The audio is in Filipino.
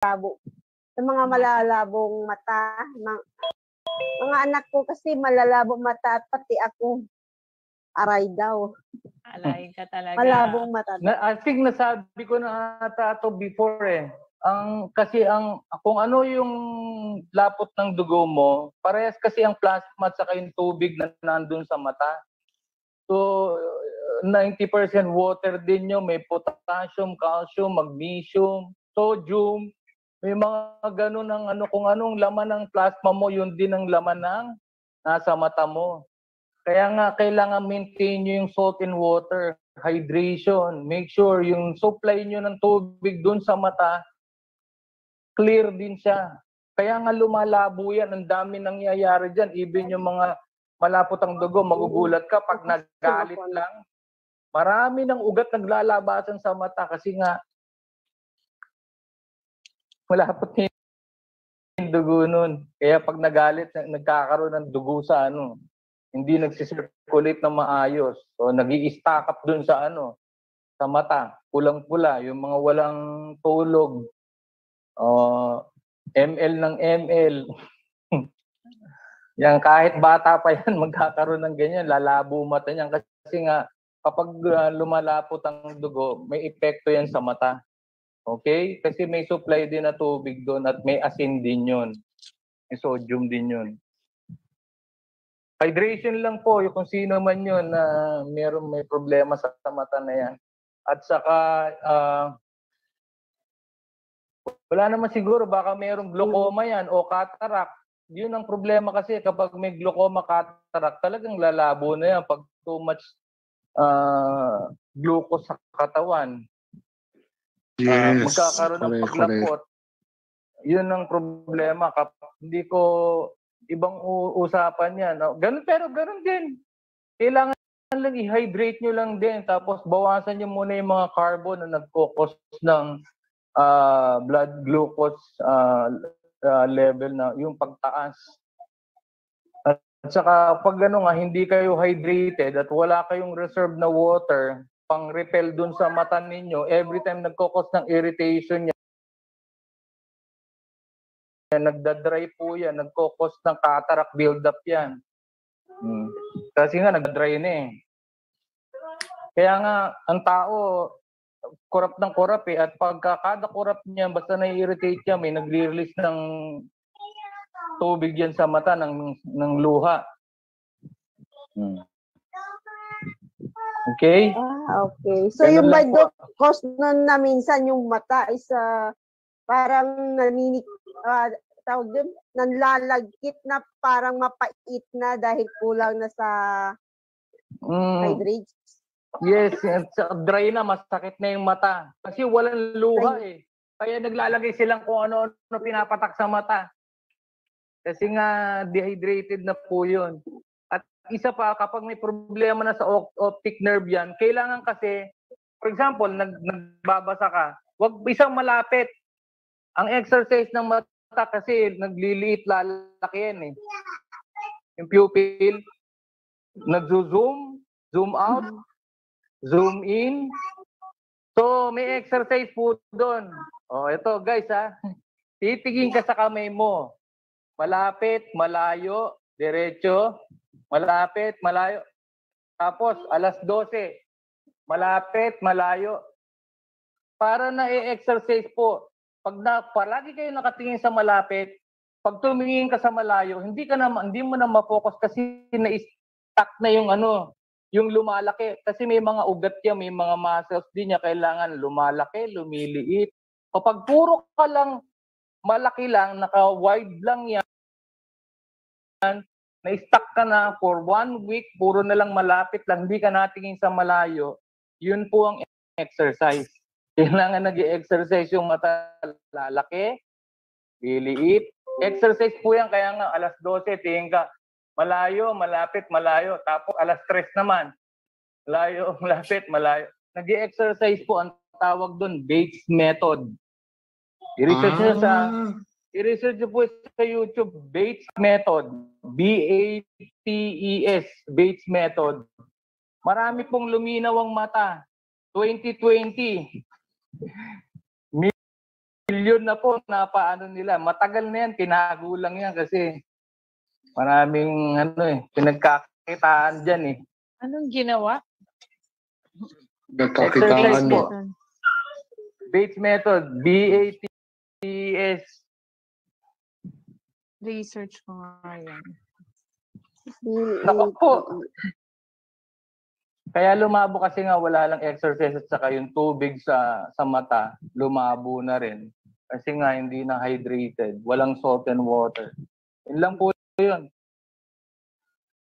malabo. Sa mga malalabong mata, mga anak ko kasi malalabong mata at pati ako. Aray daw. Alay ka talaga. Malabong mata. I think nasabi ko na ata ito before eh. Kasi kung ano yung lapot ng dugo mo, parehas kasi ang plasma at saka yung tubig na nandun sa mata. So, 90% water din yun. May potassium, calcium, magnesium, sodium. May mga ganun ng kung anong laman ng plasma mo, yun din ang laman ng nasa mata mo. Kaya nga, kailangan maintain nyo yung salt and water, hydration. Make sure yung supply nyo ng tubig dun sa mata, clear din siya. Kaya nga lumalabo yan. Ang dami nangyayari dyan. Even yung mga malapot ang dugo, magugulat ka pag nagalit lang. Marami ng ugat naglalabasan sa mata kasi nga malapot yung dugo nun. Kaya pag nagalit, nagkakaroon ng dugo sa hindi nagsisirculate na maayos. So nag-i-stack up dun sa sa mata, pulang-pula, yung mga walang tulog. ML ng ML. Yan, kahit bata pa yan, magkakaroon ng ganyan, lalabo mata niyan. Kasi nga, kapag lumalapot ang dugo, may epekto yan sa mata. Okay? Kasi may supply din na tubig doon at may asin din yun. May sodium din yun. Hydration lang po, yung kung sino man yun na may problema sa mata na yan. At saka, wala naman siguro, baka mayroong glaucoma yan o cataract. Yun ang problema kasi kapag may glaucoma, cataract, talagang lalabo na yan pag too much glucose sa katawan. Yes. Magkakaroon ng paglapot. Yun ang problema. Hindi ko ibang usapan yan. Ganun, pero ganun din. Kailangan lang i-hydrate nyo lang din. Tapos bawasan nyo muna yung mga carbon na nagkukos ng blood glucose level na yung pagtaas. At saka pag hindi kayo hydrated at wala kayong reserve na water, pang-repel dun sa mata ninyo, every time nagkukos ng irritation niya, nagda-dry po yan, nagkukos ng cataract build-up yan. Kasi nga, nagda-dry na eh. Kaya nga, ang tao, korap ng korap eh. At pagka kada korap niya, basta na-irritate niya, may nagre-release ng tubig yan sa mata, ng luha. Okay? Okay. So, yung by cause na minsan yung mata is parang nanlalagkit na parang mapait na dahil kulang na sa hydrate. Yes, dry na, masakit na yung mata. Kasi walang luha eh. Kaya naglalagay silang kung ano pinapatak sa mata. Kasi nga dehydrated na po yun. At isa pa, kapag may problema na sa optic nerve yan, kailangan kasi, for example, nagbabasa ka, wag isang malapit. Ang exercise ng mata kasi nagliliit, lalaki yan eh. Yung pupil, nagzo-zoom, zoom out, zoom in. So, may exercise po doon. Ito guys ha. Titigin ka sa kamay mo. Malapit, malayo, diretso. Malapit, malayo. Tapos, alas 12. Malapit, malayo. Para na i-exercise po. Palagi kayo nakatingin sa malapit, pag tumingin ka sa malayo, hindi mo na ma-focus kasi na-stuck na yung lumalaki. Kasi may mga ugat yan, may mga muscles din niya, kailangan lumalaki, lumiliit. Kapag puro ka lang, malaki lang, naka-wide lang yan, na-stuck ka na for 1 week, puro na lang malapit lang, hindi ka natingin sa malayo, yun po ang exercise. Kailangan nag-i-exercise yung mata, lalaki, liliit. Exercise po yan, kaya nga alas 12, tingin ka, malayo, malapit, malayo. Tapos alas 3 naman, malayo, malapit, malayo. Nag-i-exercise po, ang tawag doon, Bates Method. I-research nyo po sa YouTube, Bates Method. B-A-T-E-S, Bates Method. Marami pong luminaw ang mata. 2020. milyon na po na paano nila. Matagal na yan, tinago lang yan kasi maraming pinagkakitaan dyan eh. Anong ginawa? Nagkakitaan mo. Bates method, BATS. Research ko nga yan. Naku po. Kaya lumabo kasi nga wala lang exercise at saka yung tubig sa mata, lumabo na rin. Kasi nga hindi na hydrated, walang salt and water. Yun lang po yun.